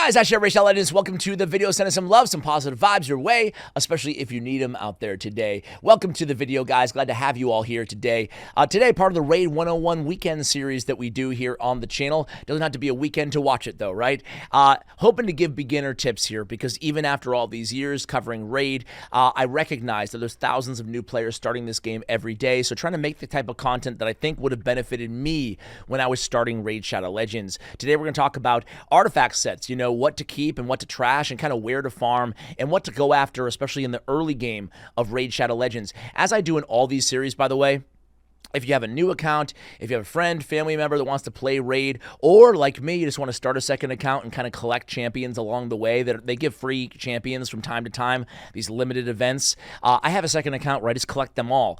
Guys, Ashley Rachel Legends, welcome to the video. Sending some love, some positive vibes your way, especially if you need them out there today. Welcome to the video, guys. Glad to have you all here today. Today, part of the Raid 101 weekend series that we do here on the channel. Doesn't have to be a weekend to watch it, though, right? Hoping to give beginner tips here because even after all these years covering Raid, I recognize that there's thousands of new players starting this game every day. So trying to make the type of content that I think would have benefited me when I was starting Raid Shadow Legends. Today, we're going to talk about artifact sets, you know, what to keep and what to trash and kind of where to farm and what to go after, especially in the early game of Raid Shadow Legends. As I do in all these series, by the way, if you have a new account, if you have a friend, family member that wants to play Raid, or like me, you just want to start a second account and kind of collect champions along the way, that they give free champions from time to time, these limited events. I have a second account where I just collect them all.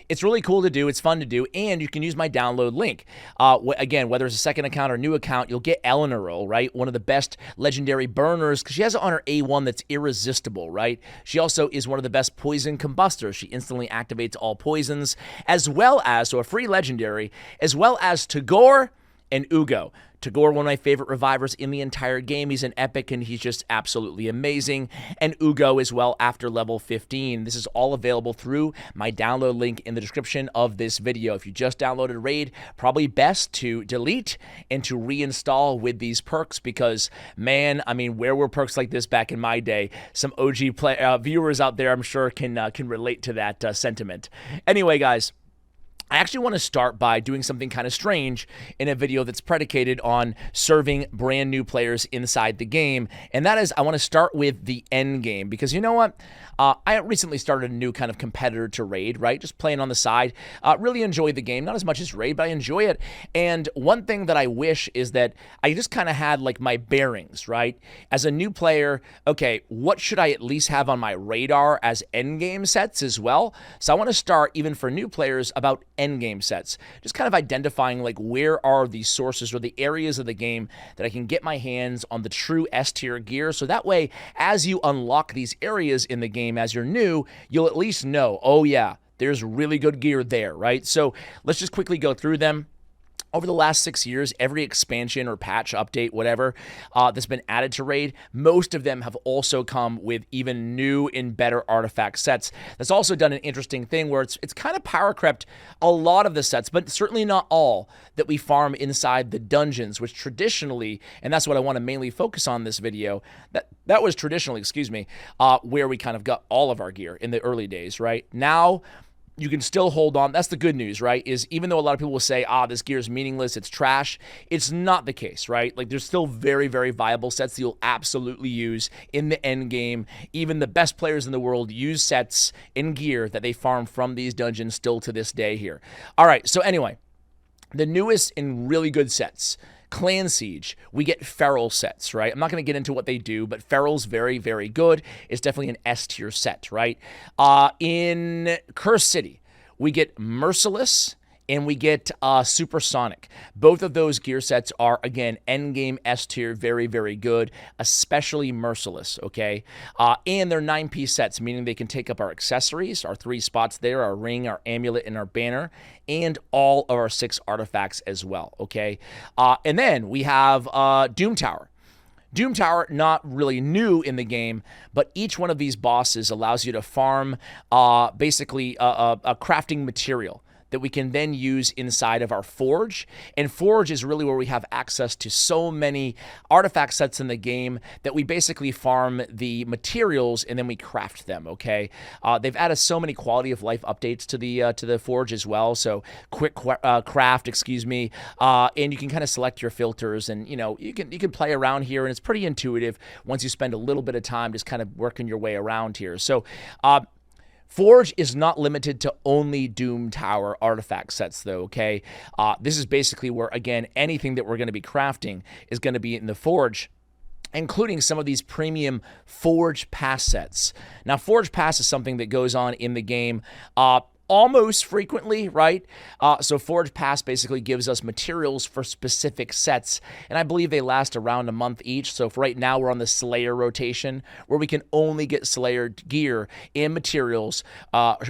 It's really cool to do. It's fun to do, and you can use my download link. Again, whether it's a second account or new account, you'll get Eleanor, right? One of the best legendary burners, because she has it on her A1 that's irresistible, right? She also is one of the best poison combustors. She instantly activates all poisons, as well as, so a free legendary, as well as Tagore and Ugo. Tagore, one of my favorite revivers in the entire game. He's an epic, and he's just absolutely amazing. And Ugo as well after level 15. This is all available through my download link in the description of this video. If you just downloaded Raid, probably best to delete and to reinstall with these perks because, man, I mean, where were perks like this back in my day? Some OG viewers out there, I'm sure, can relate to that sentiment. Anyway, guys, I actually want to start by doing something kind of strange in a video that's predicated on serving brand new players inside the game, and that is I want to start with the end game because you know what? I recently started a new kind of competitor to Raid, right? Just playing on the side. Really enjoy the game, not as much as Raid, but I enjoy it. And one thing that I wish is that I just kind of had like my bearings, right? As a new player, okay, what should I at least have on my radar as endgame sets as well? So I want to start, even for new players, about endgame sets. Just kind of identifying like where are the sources or the areas of the game that I can get my hands on the true S tier gear. So that way, as you unlock these areas in the game as you're new, you'll at least know, oh yeah, there's really good gear there, right? So let's just quickly go through them. Over the last 6 years, every expansion or patch, update, whatever, that's been added to Raid, most of them have also come with even new and better artifact sets. That's also done an interesting thing where it's kind of power crept a lot of the sets, but certainly not all, that we farm inside the dungeons, which traditionally, and that's what I want to mainly focus on this video, that was traditionally, where we kind of got all of our gear in the early days, right? Now, you can still hold on. That's the good news, right? Is even though a lot of people will say, this gear is meaningless, it's trash, it's not the case, right? Like there's still very, very viable sets that you'll absolutely use in the end game. Even the best players in the world use sets and gear that they farm from these dungeons still to this day here. All right, so anyway, the newest and really good sets. Clan Siege, we get Feral sets, right? I'm not going to get into what they do, but Feral's very, very good. It's definitely an S tier set, right? In Curse City, we get Merciless and we get Supersonic. Both of those gear sets are, again, endgame S tier, very, very good, especially Merciless, okay? And they're 9-piece sets, meaning they can take up our accessories, our 3 spots there, our ring, our amulet, and our banner, and all of our 6 artifacts as well, okay? And then we have Doom Tower. Doom Tower, not really new in the game, but each one of these bosses allows you to farm basically a crafting material that we can then use inside of our Forge. And Forge is really where we have access to so many artifact sets in the game that we basically farm the materials and then we craft them, okay? They've added so many quality of life updates to the Forge as well, so quick craft, and you can kind of select your filters and, you know, you can play around here and it's pretty intuitive once you spend a little bit of time just kind of working your way around here. So, Forge is not limited to only Doom Tower artifact sets, though, okay? This is basically where, again, anything that we're going to be crafting is going to be in the Forge, including some of these premium Forge Pass sets. Now, Forge Pass is something that goes on in the game almost frequently, right? So Forge Pass basically gives us materials for specific sets, and I believe they last around a month each. So if right now we're on the Slayer rotation, where we can only get Slayer gear and materials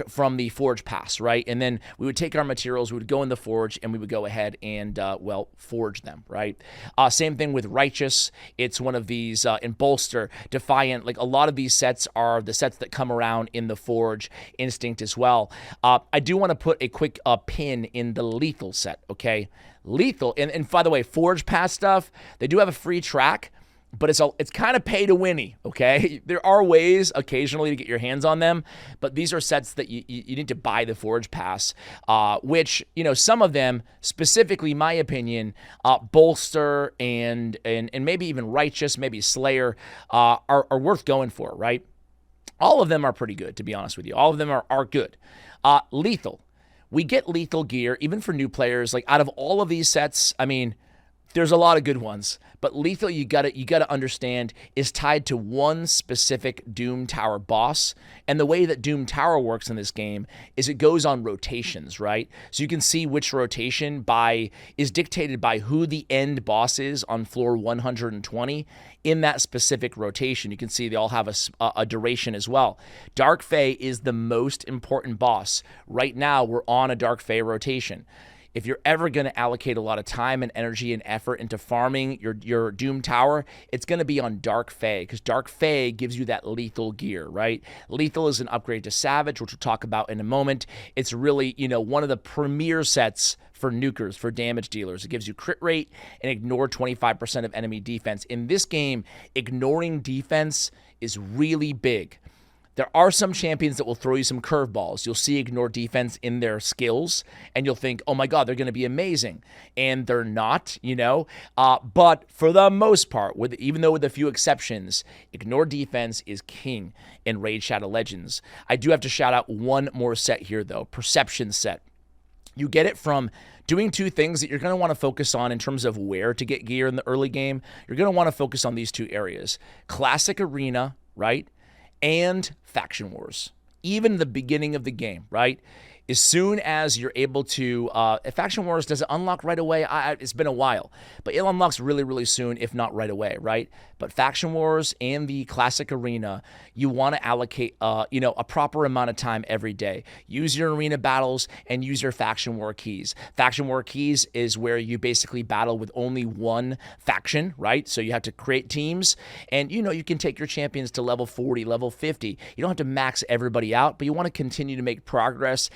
from the Forge Pass, right? And then we would take our materials, we would go in the Forge, and we would go ahead and, well, forge them, right? Same thing with Righteous. It's one of these, in Bolster, Defiant. Like, a lot of these sets are the sets that come around in the Forge, Instinct as well. I do want to put a quick pin in the Lethal set, okay? Lethal, and by the way, Forge Pass stuff, they do have a free track, but it's kind of pay to winny, okay? There are ways occasionally to get your hands on them, but these are sets that you need to buy the Forge Pass, which, you know, some of them, specifically my opinion, Bolster and maybe even Righteous, maybe Slayer, are worth going for, right? All of them are pretty good, to be honest with you. All of them are good. Lethal. We get lethal gear, even for new players. Like, out of all of these sets, I mean, there's a lot of good ones. But lethal, you gotta understand, is tied to one specific Doom Tower boss. And the way that Doom Tower works in this game is it goes on rotations, right? So you can see which rotation is dictated by who the end boss is on floor 120 in that specific rotation. You can see they all have a duration as well. Dark Fae is the most important boss. Right now, we're on a Dark Fae rotation. If you're ever going to allocate a lot of time and energy and effort into farming your Doom Tower, it's going to be on Dark Fae, because Dark Fae gives you that lethal gear, right? Lethal is an upgrade to Savage, which we'll talk about in a moment. It's really, you know, one of the premier sets for nukers, for damage dealers. It gives you crit rate and ignore 25% of enemy defense. In this game, ignoring defense is really big. There are some champions that will throw you some curveballs. You'll see ignore defense in their skills, and you'll think, oh my God, they're going to be amazing. And they're not, you know. But for the most part, even though with a few exceptions, ignore defense is king in Raid Shadow Legends. I do have to shout out one more set here, though. Perception set. You get it from doing two things that you're going to want to focus on in terms of where to get gear in the early game. You're going to want to focus on these two areas. Classic Arena, right? And Faction Wars, even the beginning of the game, right? As soon as you're able to, Faction Wars, does it unlock right away? It's been a while, but it unlocks really, really soon, if not right away, right? But Faction Wars and the Classic Arena, you want to allocate, a proper amount of time every day. Use your arena battles and use your Faction War keys. Faction War keys is where you basically battle with only one faction, right? So you have to create teams, and, you know, you can take your champions to level 40, level 50. You don't have to max everybody out, but you want to continue to make progress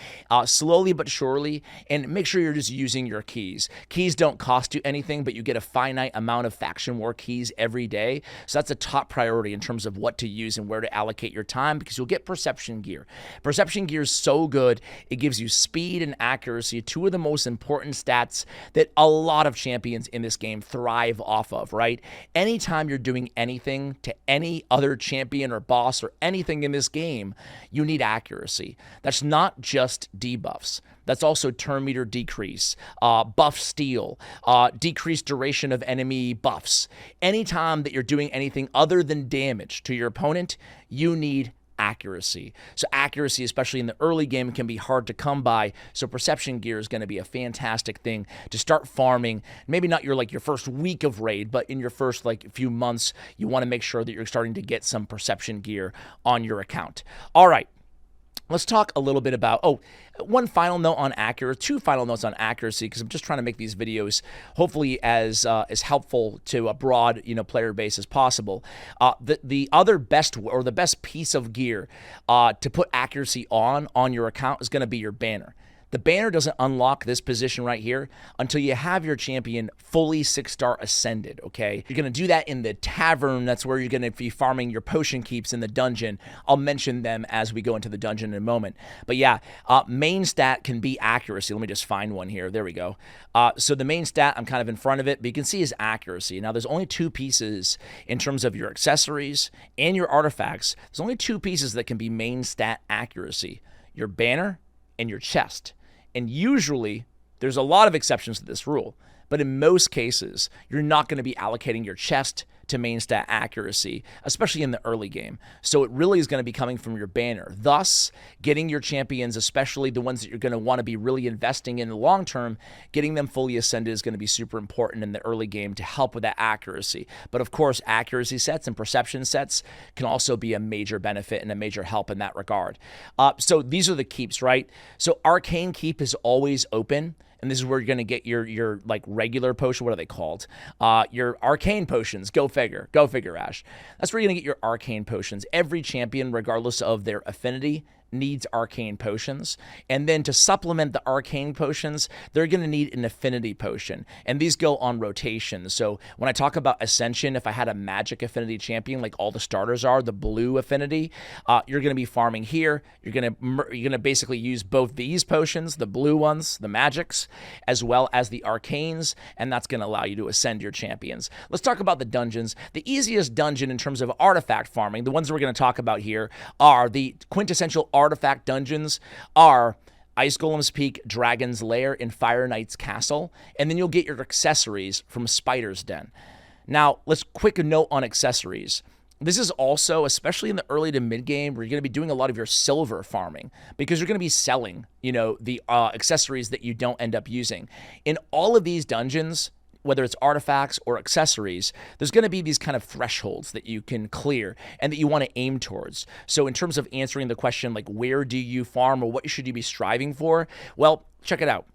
slowly but surely, and make sure you're just using your keys. Keys don't cost you anything, but you get a finite amount of Faction War keys every day. So that's a top priority in terms of what to use and where to allocate your time, because you'll get Perception Gear. Perception Gear is so good. It gives you speed and accuracy, two of the most important stats that a lot of champions in this game thrive off of, right? Anytime you're doing anything to any other champion or boss or anything in this game, you need accuracy. That's not just debuffs. That's also turn meter decrease, buff steal, decreased duration of enemy buffs. Anytime that you're doing anything other than damage to your opponent, you need accuracy. So accuracy, especially in the early game, can be hard to come by. So Perception Gear is going to be a fantastic thing to start farming. Maybe not your first week of raid, but in your first few months, you want to make sure that you're starting to get some Perception Gear on your account. All right. Let's talk a little bit about, one final note on accuracy, two final notes on accuracy, because I'm just trying to make these videos hopefully as helpful to a broad, player base as possible. The other best, or the best piece of gear to put accuracy on your account is going to be your banner. The banner doesn't unlock this position right here until you have your champion fully 6-star ascended, okay? You're going to do that in the tavern. That's where you're going to be farming your potion keeps in the dungeon. I'll mention them as we go into the dungeon in a moment. But yeah, main stat can be accuracy. Let me just find one here. There we go. So the main stat, I'm kind of in front of it, but you can see is accuracy. Now, there's only two pieces in terms of your accessories and your artifacts. There's only two pieces that can be main stat accuracy: your banner and your chest. And usually, there's a lot of exceptions to this rule, but in most cases, you're not going to be allocating your chest to main stat accuracy, especially in the early game. So it really is going to be coming from your banner. Thus, getting your champions, especially the ones that you're going to want to be really investing in the long term, getting them fully ascended is going to be super important in the early game to help with that accuracy. But of course, accuracy sets and perception sets can also be a major benefit and a major help in that regard. So these are the keeps, right? So Arcane Keep is always open. And this is where you're going to get your like regular potion. What are they called? Your arcane potions. Go figure, Ash. That's where you're going to get your arcane potions. Every champion, regardless of their affinity, needs arcane potions. And then to supplement the arcane potions, they're going to need an affinity potion. And these go on rotation. So when I talk about ascension, if I had a magic affinity champion, like all the starters are, the blue affinity, you're going to be farming here. You're going to basically use both these potions, the blue ones, the magics, as well as the arcanes, and that's going to allow you to ascend your champions. Let's talk about the dungeons. The easiest dungeon in terms of artifact farming, the ones that we're going to talk about here, are the quintessential artifact dungeons are Ice Golem's Peak, Dragon's Lair, and Fire Knight's Castle, and then you'll get your accessories from Spider's Den. Now, let's quick note on accessories. This is also, especially in the early to mid game, where you're going to be doing a lot of your silver farming because you're going to be selling, the accessories that you don't end up using. In all of these dungeons, whether it's artifacts or accessories, there's going to be these kind of thresholds that you can clear and that you want to aim towards. So in terms of answering the question, like where do you farm or what should you be striving for? Well, check it out.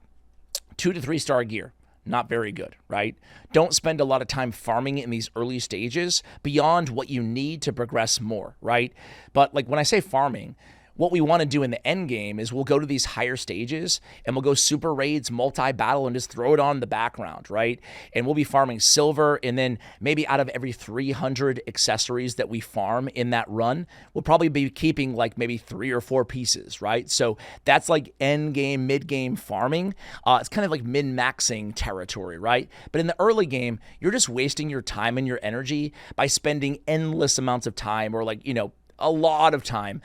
2 to 3 star gear. Not very good, right? Don't spend a lot of time farming in these early stages beyond what you need to progress more, right? But like when I say farming, what we want to do in the end game is we'll go to these higher stages and we'll go super raids, multi-battle, and just throw it on the background, right? And we'll be farming silver, and then maybe out of every 300 accessories that we farm in that run, we'll probably be keeping like maybe 3 or 4 pieces, right? So that's like end game, mid game farming. It's kind of like min-maxing territory, right? But in the early game, you're just wasting your time and your energy by spending endless amounts of time or a lot of time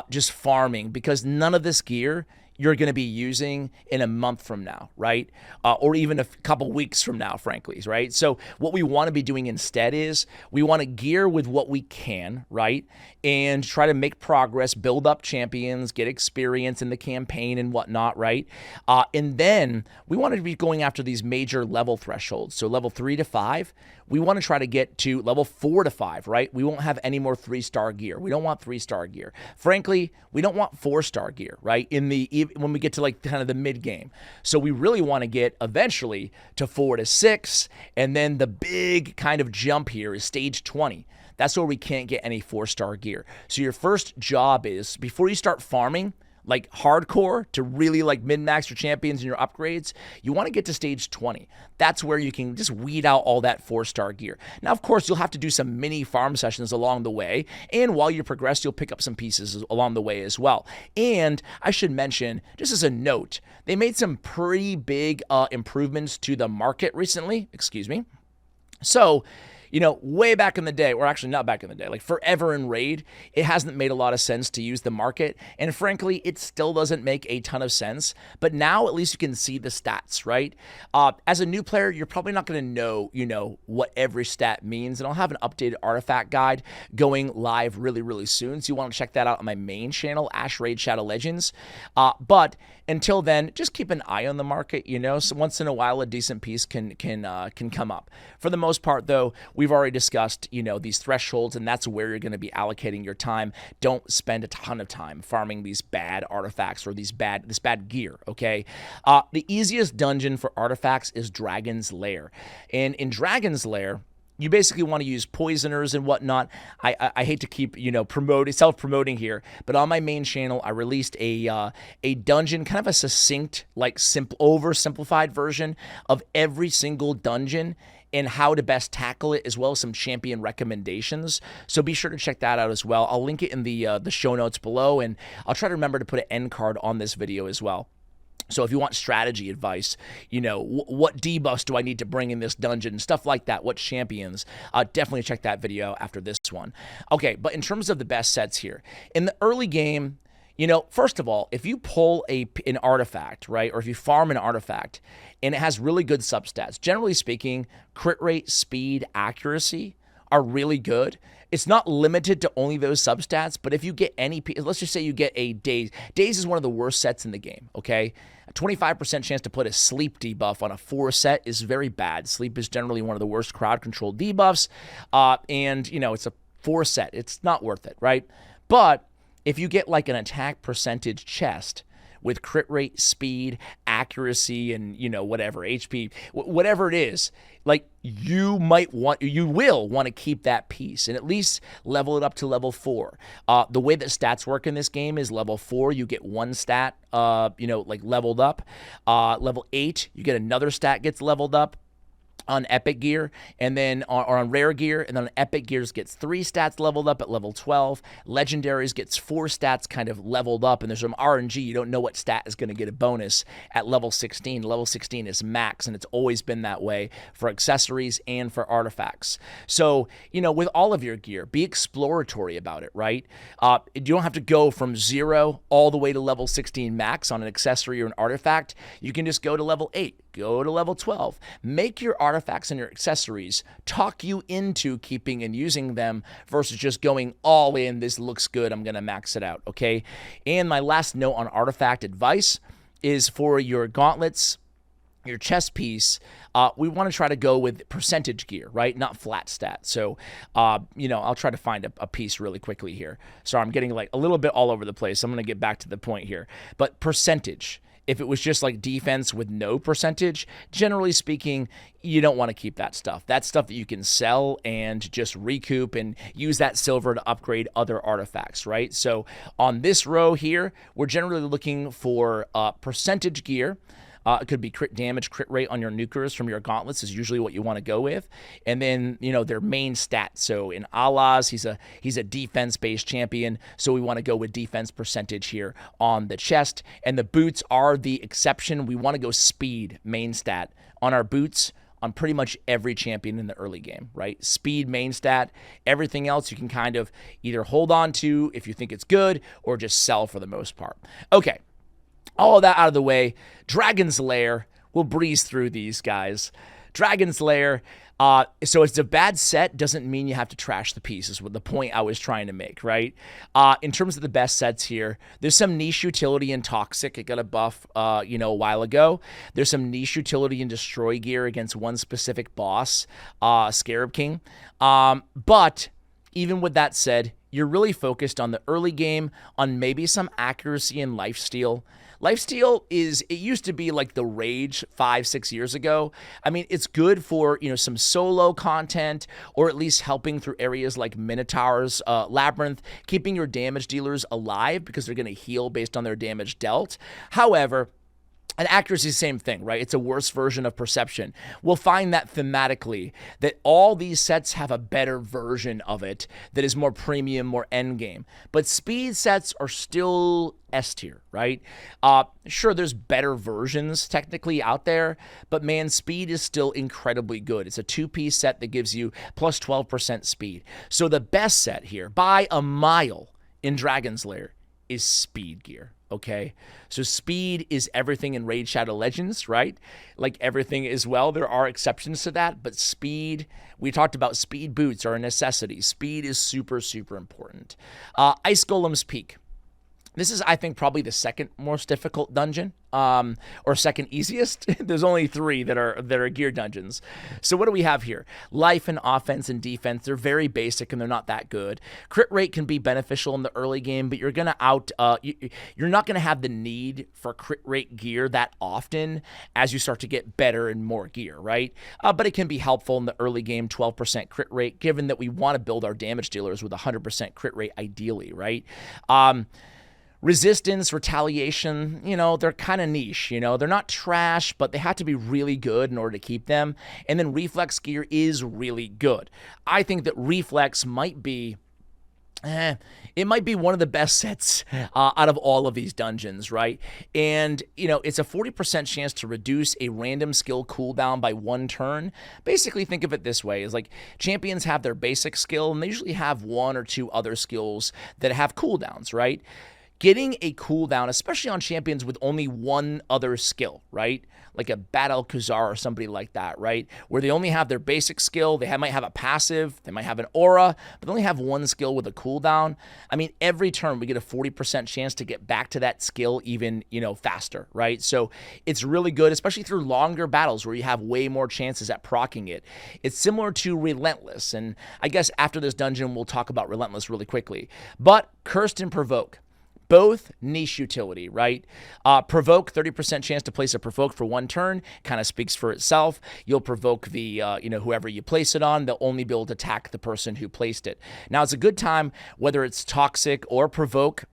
just farming, because none of this gear you're going to be using in a month from now, right? Or even a couple weeks from now, frankly, right? So what we want to be doing instead is we want to gear with what we can, right? And try to make progress, build up champions, get experience in the campaign and whatnot, right? And then we want to be going after these major level thresholds. So level 3 to 5, we want to try to get to level 4 to 5, right? We won't have any more 3-star gear. We don't want 3-star gear. Frankly, we don't want 4-star gear, right? When we get to like kind of the mid game. So we really want to get eventually to 4 to 6. And then the big kind of jump here is stage 20. That's where we can't get any 4-star gear. So your first job is, before you start farming, like hardcore to really like min-max your champions and your upgrades, you want to get to stage 20. That's where you can just weed out all that 4-star gear. Now, of course, you'll have to do some mini farm sessions along the way, and while you progress, you'll pick up some pieces along the way as well. And I should mention, just as a note, they made some pretty big improvements to the market recently. Excuse me. So, way back in the day, or actually not back in the day, like forever in Raid, it hasn't made a lot of sense to use the market. And frankly, it still doesn't make a ton of sense. But now at least you can see the stats, right? As a new player, you're probably not going to know, what every stat means. And I'll have an updated artifact guide going live really, really soon. So you want to check that out on my main channel, Ash Raid Shadow Legends. But until then, just keep an eye on the market. So once in a while, a decent piece can come up. For the most part, though, we've already discussed, these thresholds, and that's where you're going to be allocating your time. Don't spend a ton of time farming these bad artifacts or this bad gear, okay? The easiest dungeon for artifacts is Dragon's Lair. And in Dragon's Lair, you basically want to use poisoners and whatnot. I hate to keep, self-promoting here, but on my main channel, I released a dungeon, kind of a succinct, oversimplified version of every single dungeon and how to best tackle it, as well as some champion recommendations. So be sure to check that out as well. I'll link it in the show notes below, and I'll try to remember to put an end card on this video as well. So if you want strategy advice, what debuffs do I need to bring in this dungeon, stuff like that, what champions, definitely check that video after this one. Okay, but in terms of the best sets here, in the early game, first of all, if you pull an artifact, right, or if you farm an artifact and it has really good substats, generally speaking, crit rate, speed, accuracy are really good. It's not limited to only those substats, but if you get any, let's just say you get a Daze. Daze is one of the worst sets in the game, okay? A 25% chance to put a sleep debuff on a 4 set is very bad. Sleep is generally one of the worst crowd-controlled debuffs, and, you know, it's a 4 set. It's not worth it, right? But if you get like an attack percentage chest with crit rate, speed, accuracy, and, you know, whatever, HP, whatever it is, like you will want to keep that piece and at least level it up to level 4. The way that stats work in this game is level 4, you get 1 stat, like leveled up. Level 8, you get another stat gets leveled up on epic gear, and then or on rare gear, and then on epic gears gets 3 stats leveled up at level 12. Legendaries gets 4 stats kind of leveled up, and there's some RNG. You don't know what stat is going to get a bonus at level 16. Level 16 is max, and it's always been that way for accessories and for artifacts. So, you know, with all of your gear, be exploratory about it, right? You don't have to go from 0 all the way to level 16 max on an accessory or an artifact. You can just go to level 8. Go to level 12. Make your artifacts and your accessories talk you into keeping and using them versus just going all in. This looks good. I'm going to max it out, okay? And my last note on artifact advice is for your gauntlets, your chest piece, we want to try to go with percentage gear, right? Not flat stat. So, I'll try to find a piece really quickly here. Sorry, I'm getting like a little bit all over the place. I'm going to get back to the point here. But percentage. If it was just like defense with no percentage, generally speaking, you don't want to keep that stuff. That's stuff that you can sell and just recoup and use that silver to upgrade other artifacts, right? So on this row here, we're generally looking for percentage gear. It could be crit damage, crit rate on your nukers from your gauntlets is usually what you want to go with. And then, their main stats. So in Allah's, he's a defense-based champion, so we want to go with defense percentage here on the chest. And the boots are the exception. We want to go speed, main stat, on our boots on pretty much every champion in the early game, right? Speed, main stat. Everything else you can kind of either hold on to if you think it's good or just sell for the most part. Okay. All of that out of the way, Dragon's Lair, we'll breeze through these guys. Dragon's Lair, so it's a bad set doesn't mean you have to trash the piece is what the point I was trying to make, right? In terms of the best sets here, there's some niche utility in Toxic. It got a buff, a while ago. There's some niche utility in Destroy gear against one specific boss, Scarab King. But even with that said, you're really focused on the early game, on maybe some accuracy and lifesteal. Lifesteal it used to be like the rage 5-6 years ago. I mean, it's good for, some solo content or at least helping through areas like Minotaur's Labyrinth, keeping your damage dealers alive because they're going to heal based on their damage dealt. However, and accuracy is the same thing, right? It's a worse version of perception. We'll find that thematically, that all these sets have a better version of it that is more premium, more endgame. But speed sets are still S tier, right? Sure, there's better versions technically out there, but man, speed is still incredibly good. It's a 2-piece set that gives you plus 12% speed. So the best set here, by a mile in Dragon's Lair, is speed gear. Okay, so speed is everything in Raid Shadow Legends, right? Like everything as well. There are exceptions to that, but speed, we talked about speed boots are a necessity. Speed is super, super important. Ice Golem's Peak. This is, I think, probably the second most difficult dungeon, or second easiest. There's only 3 that are gear dungeons. So what do we have here? Life and offense and defense. They're very basic and they're not that good. Crit rate can be beneficial in the early game, but you're gonna you're not gonna have the need for crit rate gear that often as you start to get better and more gear, right? But it can be helpful in the early game. 12% crit rate, given that we want to build our damage dealers with 100% crit rate ideally, right? Resistance, retaliation, they're kind of niche, they're not trash, but they have to be really good in order to keep them. And then reflex gear is really good. I think that reflex might be, it might be one of the best sets out of all of these dungeons, right? And, it's a 40% chance to reduce a random skill cooldown by 1 turn. Basically, think of it this way, is like champions have their basic skill, and they usually have 1 or 2 other skills that have cooldowns, right? getting a cooldown, especially on champions with only one other skill, right? Like a Bad Alcazar or somebody like that, right? Where they only have their basic skill, might have a passive, they might have an aura, but they only have one skill with a cooldown. I mean, every turn we get a 40% chance to get back to that skill even, faster, right? So it's really good, especially through longer battles where you have way more chances at proccing it. It's similar to Relentless, and I guess after this dungeon, we'll talk about Relentless really quickly. But Cursed and Provoke, both niche utility, right? Provoke, 30% chance to place a provoke for one turn, kind of speaks for itself. You'll provoke the, whoever you place it on, they'll only be able to attack the person who placed it. Now, it's a good time, whether it's Toxic or Provoke,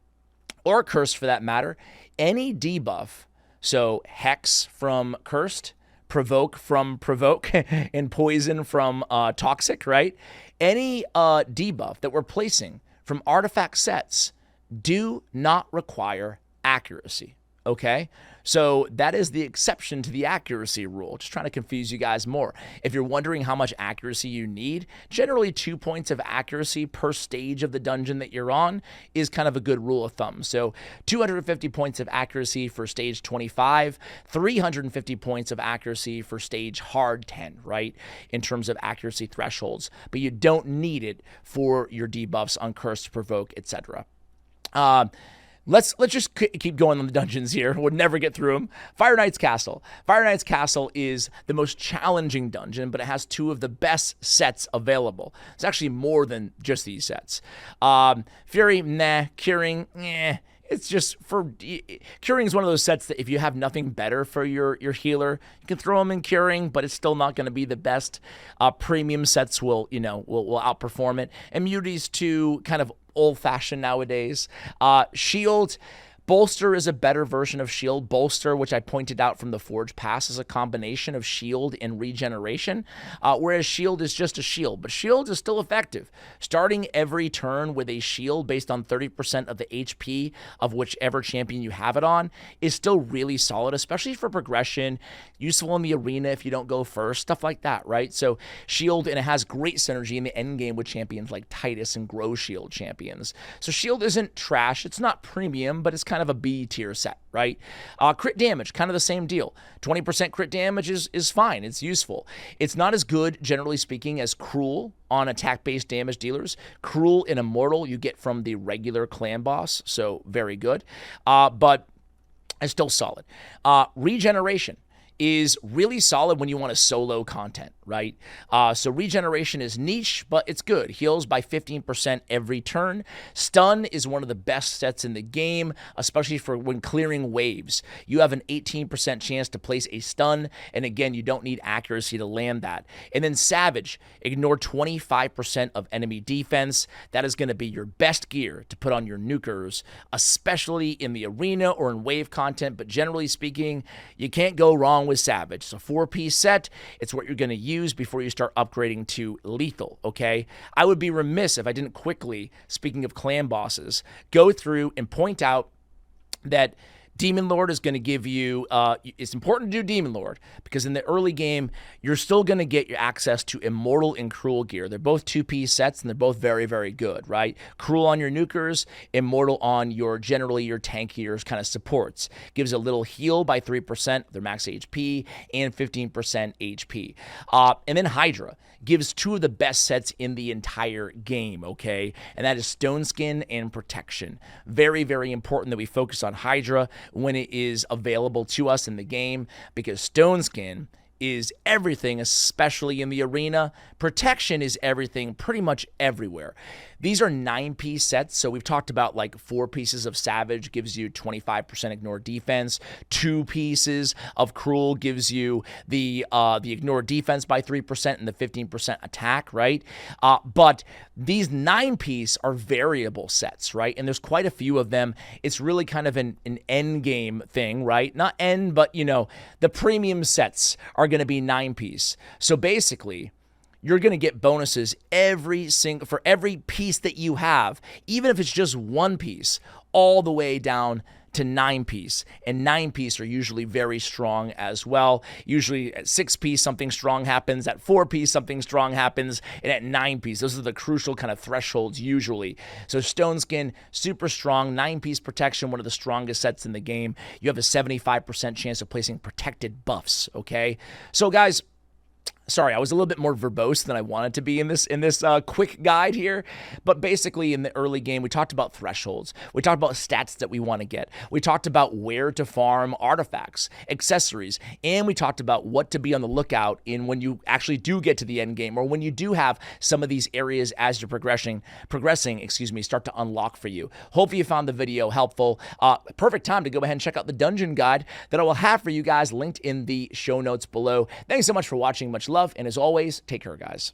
or Cursed for that matter, any debuff, so Hex from Cursed, Provoke from Provoke, and Poison from Toxic, right? Any debuff that we're placing from artifact sets do not require accuracy, okay? So that is the exception to the accuracy rule. Just trying to confuse you guys more. If you're wondering how much accuracy you need, generally 2 points of accuracy per stage of the dungeon that you're on is kind of a good rule of thumb. So 250 points of accuracy for stage 25, 350 points of accuracy for stage hard 10, right? In terms of accuracy thresholds, but you don't need it for your debuffs on Cursed, Provoke, etc. Let's just keep going on the dungeons here. We'll never get through them. Fire Knight's Castle. Fire Knight's Castle is the most challenging dungeon, but it has two of the best sets available. It's actually more than just these sets. Fury, nah. Curing, eh. It's just Curing is one of those sets that if you have nothing better for your healer, you can throw them in Curing, but it's still not going to be the best. Premium sets will outperform it. Immunities to kind of old-fashioned nowadays. Shield. Bolster is a better version of Shield. Bolster, which I pointed out from the Forge Pass, is a combination of Shield and Regeneration, whereas Shield is just a shield. But Shield is still effective. Starting every turn with a shield based on 30% of the HP of whichever champion you have it on is still really solid, especially for progression, useful in the arena if you don't go first, stuff like that, right? So Shield, and it has great synergy in the endgame with champions like Titus and Grow Shield champions. So Shield isn't trash. It's not premium, but it's kind of a B tier set, right? Crit damage, kind of the same deal. 20% crit damage is fine. It's useful. It's not as good, generally speaking, as Cruel on attack-based damage dealers. Cruel and Immortal you get from the regular clan boss, so very good. But it's still solid. Regeneration is really solid when you want to solo content, right? So Regeneration is niche, but it's good. Heals by 15% every turn. Stun is one of the best sets in the game, especially for when clearing waves. You have an 18% chance to place a stun, and again, you don't need accuracy to land that. And then Savage, ignore 25% of enemy defense. That is going to be your best gear to put on your nukers, especially in the arena or in wave content, but generally speaking, you can't go wrong with Savage. It's a 4-piece set. It's what you're going to use before you start upgrading to lethal, okay? I would be remiss if I didn't quickly, speaking of clan bosses, go through and point out that Demon Lord is going to give you, it's important to do Demon Lord because in the early game, you're still going to get your access to Immortal and Cruel gear. They're both 2-piece sets and they're both very, very good, right? Cruel on your nukers, Immortal on generally your tankier kind of supports. Gives a little heal by 3%, their max HP, and 15% HP. And then Hydra gives two of the best sets in the entire game, okay? And that is Stone Skin and Protection. Very, very important that we focus on Hydra when it is available to us in the game, because Stone Skin is everything, especially in the arena. Protection is everything pretty much everywhere. These are 9-piece sets, so we've talked about like 4 pieces of Savage gives you 25% ignore defense. 2 pieces of Cruel gives you the ignore defense by 3% and the 15% attack, right? But these 9-piece are variable sets, right? And there's quite a few of them. It's really kind of an end game thing, right? Not end, but the premium sets are going to be 9-piece. So basically, you're going to get bonuses for every piece that you have, even if it's just 1 piece, all the way down to 9-piece, and 9-piece are usually very strong as well. Usually at 6-piece, something strong happens. At 4-piece, something strong happens. And at 9-piece, those are the crucial kind of thresholds usually. So Stone Skin, super strong. 9-piece protection, one of the strongest sets in the game. You have a 75% chance of placing protected buffs, okay? So guys, sorry, I was a little bit more verbose than I wanted to be in this quick guide here. But basically, in the early game, we talked about thresholds. We talked about stats that we want to get. We talked about where to farm artifacts, accessories, and we talked about what to be on the lookout in when you actually do get to the end game, or when you do have some of these areas as you're progressing, start to unlock for you. Hopefully, you found the video helpful. Perfect time to go ahead and check out the dungeon guide that I will have for you guys linked in the show notes below. Thanks so much for watching. Much love, and as always, take care, guys.